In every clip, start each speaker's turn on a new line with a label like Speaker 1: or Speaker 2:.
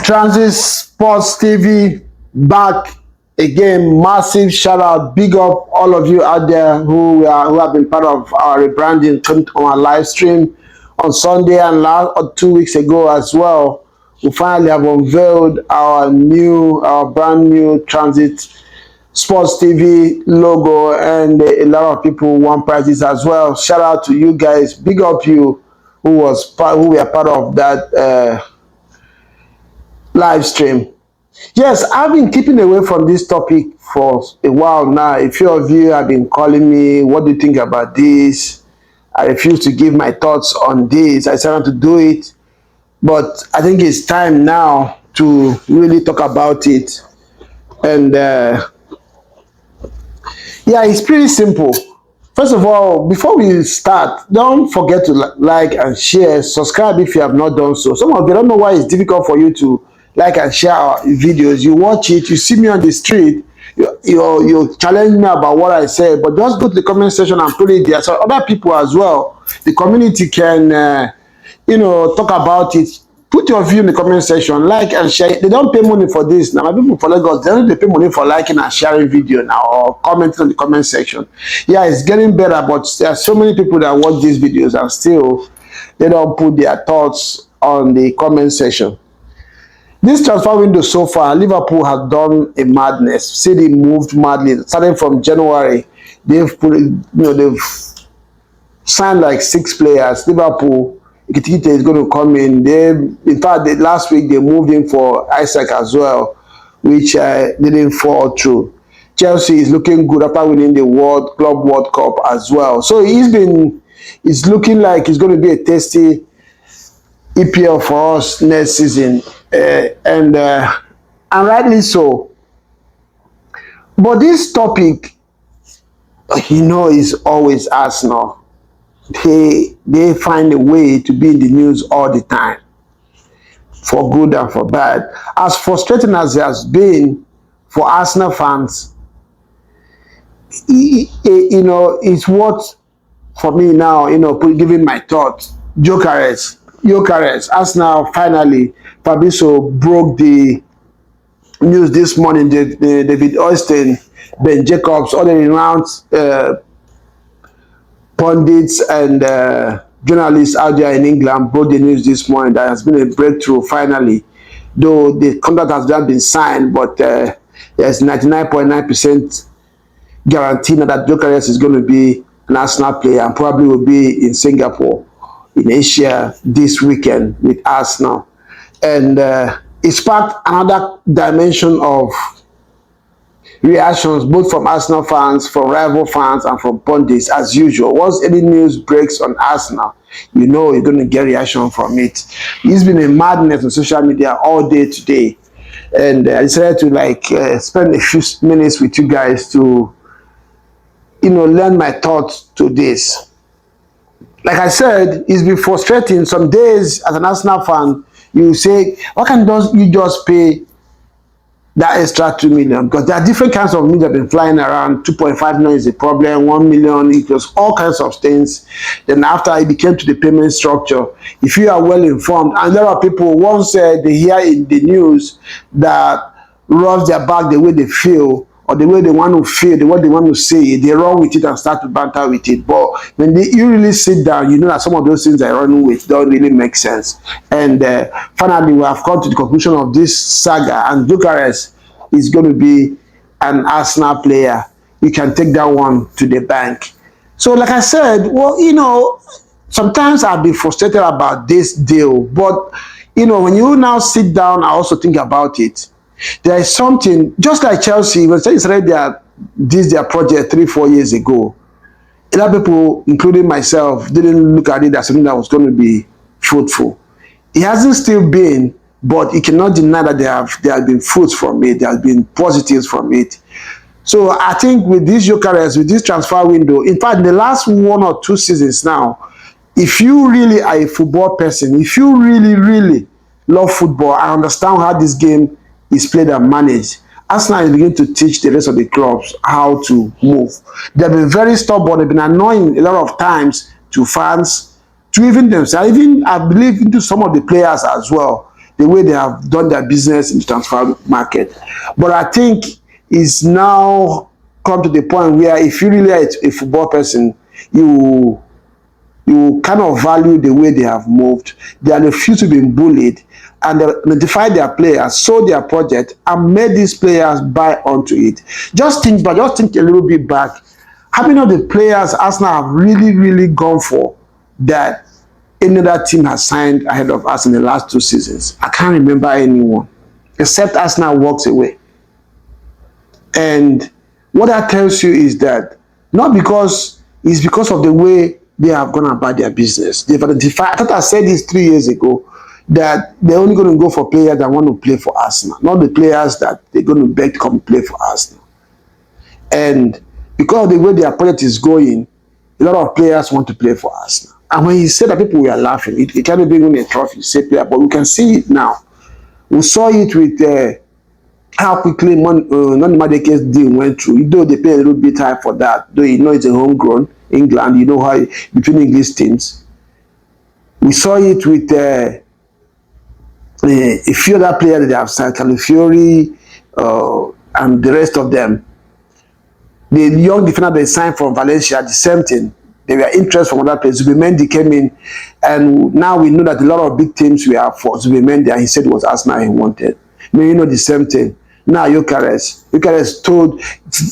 Speaker 1: Transit Sports TV back again. Massive shout out, big up all of you out there who have been part of our rebranding. Come on our live stream on Sunday and 2 weeks ago as well. We finally have unveiled our brand new Transit Sports TV logo, and a lot of people won prizes as well. Shout out to you guys, big up you who were part of that live stream. Yes, I've been keeping away from this topic for a while now. A few of you have been calling me, what do you think about this? I refuse to give my thoughts on this. I decided to do it, but I think it's time now to really talk about it. And yeah, it's pretty simple. First of all, before we start, don't forget to like and share, subscribe if you have not done so. Some of you don't know why it's difficult for you to like and share our videos. You watch it, you see me on the street, you challenge me about what I say, but just go to the comment section and put it there so other people as well, the community can talk about it. Put your view in the comment section, like and share. They don't pay money for this now. My people for Lagos, they don't pay money for liking and sharing video now or commenting on the comment section. Yeah, it's getting better, but there are so many people that watch these videos and still they don't put their thoughts on the comment section. This transfer window so far, Liverpool has done a madness. City moved madly. Starting from January, they've signed like 6 players. Liverpool, Gyokeres is going to come in. In fact, last week they moved in for Isaac as well, which didn't fall through. Chelsea is looking good after winning the Club World Cup as well. So it's looking like it's going to be a tasty EPL for us next season, and rightly so. But this topic, is always Arsenal. They find a way to be in the news all the time, for good and for bad. As frustrating as it has been for Arsenal fans, it's what for me now. Giving my thoughts. Gyokeres, Arsenal finally. Fabrizio broke the news this morning. David Austin, Ben Jacobs, all the renowned pundits and journalists out there in England broke the news this morning. That has been a breakthrough finally. Though the contract has not been signed, but there's 99.9% guarantee that Gyokeres is going to be an Arsenal player and probably will be in Singapore, in Asia this weekend with Arsenal. And it sparked another dimension of reactions, both from Arsenal fans, from rival fans, and from pundits, as usual. Once any news breaks on Arsenal, you're going to get reaction from it. It's been a madness on social media all day today. And I decided to spend a few minutes with you guys to, lend my thoughts to this. Like I said, it's been frustrating. Some days, as an Arsenal fan, you say, why can't you just pay that extra 2 million? Because there are different kinds of media that have been flying around. 2.5 million is a problem, 1 million, it was all kinds of things. Then after it became to the payment structure, if you are well informed, and there are people, once they hear in the news that rubs their back the way they feel, or the way they want to feel, the way they want to say it, they run with it and start to banter with it. But when you really sit down, you know that some of those things they're running with don't really make sense. And finally, we have come to the conclusion of this saga, and Gyokeres is going to be an Arsenal player. You can take that one to the bank. So like I said, well, sometimes I'll be frustrated about this deal, but when you now sit down, I also think about it. There is something, just like Chelsea, when they started their project 3-4 years ago, a lot of people, including myself, didn't look at it as something that was going to be fruitful. It hasn't still been, but you cannot deny that there have been fruits from it, there have been positives from it. So I think with these Gyokeres, with this transfer window, in fact, in the last 1 or 2 seasons now, if you really are a football person, if you really, really love football and understand how this game is played and managed, Arsenal is beginning to teach the rest of the clubs how to move. They've been very stubborn. They've been annoying a lot of times to fans, to even themselves, even I believe into some of the players as well. the way they have done their business in the transfer market. But I think it's now come to the point where if you really are a football person, you kind of value the way they have moved. They are refused to be bullied, and they identify their players, sold their project, and made these players buy onto it. Just think a little bit back. How many of the players Arsenal have really gone for that any other team has signed ahead of us in the last 2 seasons? I can't remember anyone, except Arsenal walks away. And what that tells you is that not because it's because of the way they have gone about their business. They've identified, I thought I said this 3 years ago, that they're only going to go for players that want to play for Arsenal, not the players that they're going to beg to come play for Arsenal. And because of the way their project is going, a lot of players want to play for Arsenal. And when he said that, people were laughing. It can't even win a trophy, say player, but we can see it now. We saw it with how quickly Gyokeres deal went through. Though they pay a little bit high for that, though you know it's a homegrown England, you know how between English teams. We saw it with a few other players that they have signed, Calafiori and the rest of them. The young defender they signed from Valencia, the same thing. They were interest from other players. Zubimendi came in, and now we know that a lot of big teams were for Zubimendi, and he said it was Arsenal he wanted. You know the same thing. Now Gyokeres told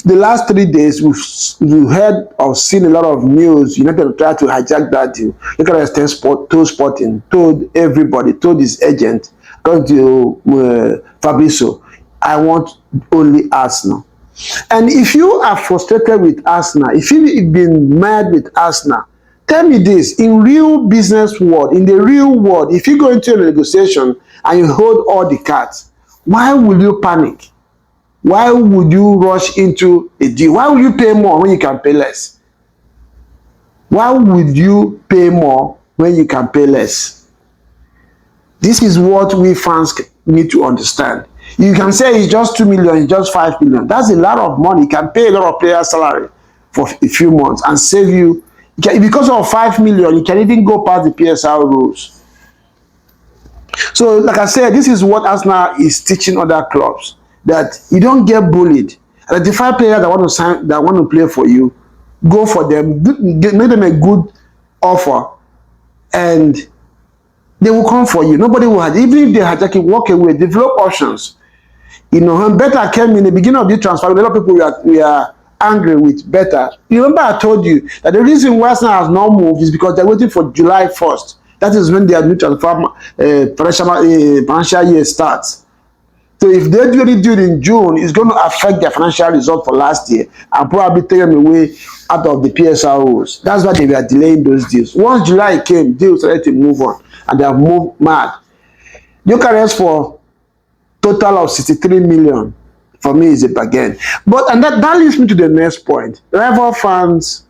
Speaker 1: the last 3 days we've heard or seen a lot of news. United tried to hijack that deal. Gyokeres told Sporting, told everybody, told his agent, told Fabrizio, I want only Arsenal. And if you are frustrated with Arsenal, if you've been mad with Arsenal, tell me this, in real business world, in the real world, if you go into a negotiation and you hold all the cards, why will you panic? Why would you rush into a deal? Why will you pay more when you can pay less? Why would you pay more when you can pay less? This is what we fans need to understand. You can say it's just 2 million, it's just 5 million. That's a lot of money. You can pay a lot of players' salary for a few months and save you. Because of 5 million, you can even go past the PSL rules. So, like I said, this is what Arsenal is teaching other clubs, that you don't get bullied. Identify players that want to sign, that want to play for you. Go for them, make them a good offer, and they will come for you. Nobody will have, even if they hijack it, walk away, develop options. You know, when Better came in the beginning of the transfer, a lot of people were angry with Better. You remember I told you that the reason why Arsenal has not moved is because they're waiting for July 1st. That is when their new transfer financial year starts. So if they do any deal in June, it's going to affect their financial result for last year and probably take them away out of the PSL rules. That's why they were delaying those deals. Once July came, deals started to move on, and they have moved mad. Gyokeres for total of 63 million for me is a bargain. But and that leads me to the next point. Rival fans,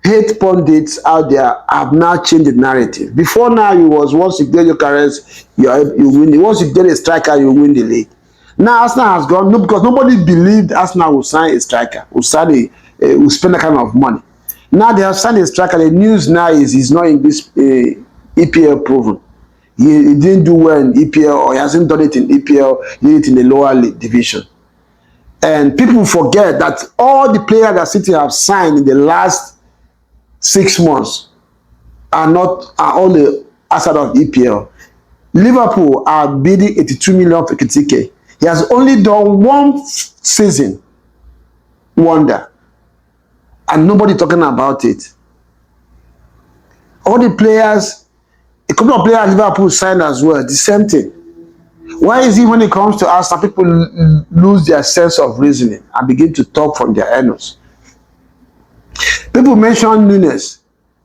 Speaker 1: hate pundits out there have now changed the narrative. Before now, it was once you get Gyokeres, you win. Once you get a striker, you win the league. Now Arsenal has gone, no, because nobody believed Arsenal would sign a striker, would spend that kind of money. Now they have signed a striker. The news now is he's not in this EPL proven. He didn't do well in EPL, or he hasn't done it in EPL, he did it in the lower league division. And people forget that all the players that City have signed in the last 6 months are only outside of EPL. Liverpool are bidding 82 million for Kitike. He has only done one season wonder, and nobody talking about it. All the players, a couple of players Liverpool signed as well, the same thing. Why is it when it comes to Arsenal, people lose their sense of reasoning and begin to talk from their anus? People mention Nunes.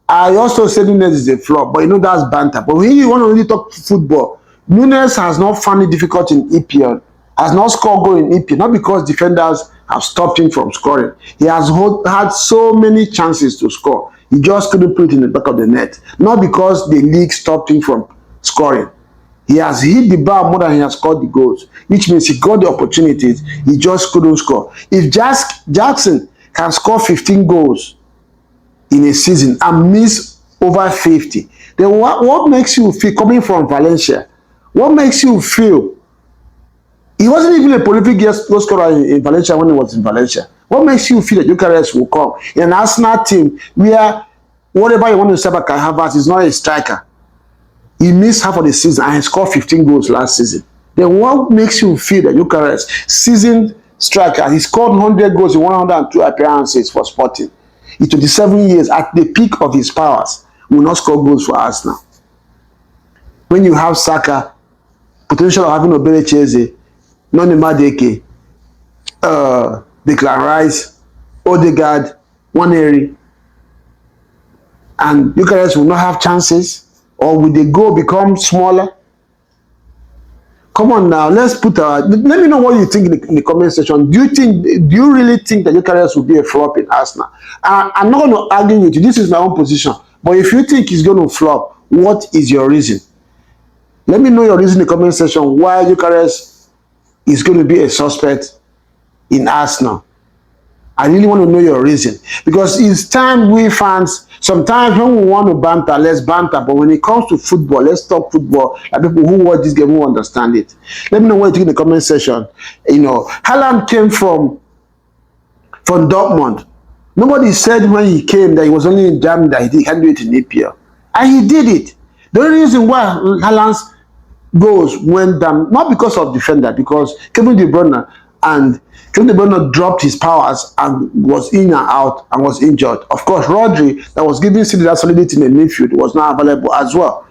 Speaker 1: I also said Nunes is a flop, but you know that's banter. But when you want to really talk football, Nunes has not found it difficult in EPL, has not scored goal in EPL, not because defenders have stopped him from scoring. He has had so many chances to score. He just couldn't put it in the back of the net. Not because the league stopped him from scoring. He has hit the bar more than he has scored the goals, which means he got the opportunities, he just couldn't score. If Jackson can score 15 goals in a season and miss over 50, then what makes you feel, coming from Valencia, What makes you feel he wasn't even a prolific goal scorer in Valencia when he was in Valencia? What makes you feel that Gyokeres will come in an Arsenal team where whatever you want to say about Kai Havertz is not a striker? He missed half of the season and he scored 15 goals last season. Then what makes you feel that Gyokeres, seasoned striker, he scored 100 goals in 102 appearances for Sporting in 27 years at the peak of his powers, will not score goals for Arsenal? When you have Saka, potential of having Obelecheze, Noni Madeke, Declan Rice, Odegaard, Waneri, and Gyokeres will not have chances, or will the goal become smaller? Come on now, let's put our. Let me know what you think in the comment section. Do you really think that Gyokeres will be a flop in Arsenal? I'm not going to argue with you. This is my own position. But if you think he's going to flop, what is your reason? Let me know your reason in the comment section why Gyokeres is going to be a suspect in Arsenal. I really want to know your reason, because it's time we fans, sometimes when we want to banter, let's banter, but when it comes to football, let's talk football, like people who watch this game who understand it. Let me know what you think in the comment section. You know, Haaland came from Dortmund. Nobody said when he came that he was only in Germany, that he can't do it in APL, and he did it. The only reason why Haaland's goals went down, not because of defender, because Kevin De Bruyne dropped his powers and was in and out and was injured. Of course, Rodri, that was giving City that solidity in the midfield, was not available as well.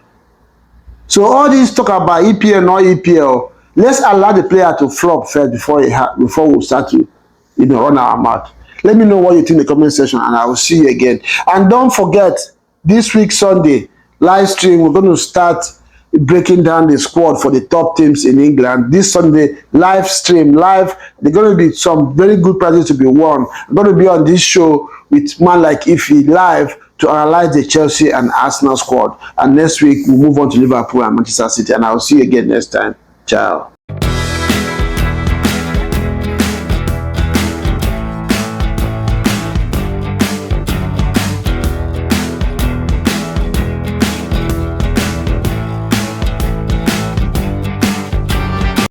Speaker 1: So all this talk about EPL, not EPL, let's allow the player to flop first before we start to, run our mouth. Let me know what you think in the comment section, and I will see you again. And don't forget, this week Sunday live stream, we're going to start breaking down the squad for the top teams in England. This Sunday, live stream, live. There's going to be some very good prizes to be won. I'm going to be on this show with man like Ify live to analyze the Chelsea and Arsenal squad. And next week, we'll move on to Liverpool and Manchester City. And I'll see you again next time. Ciao.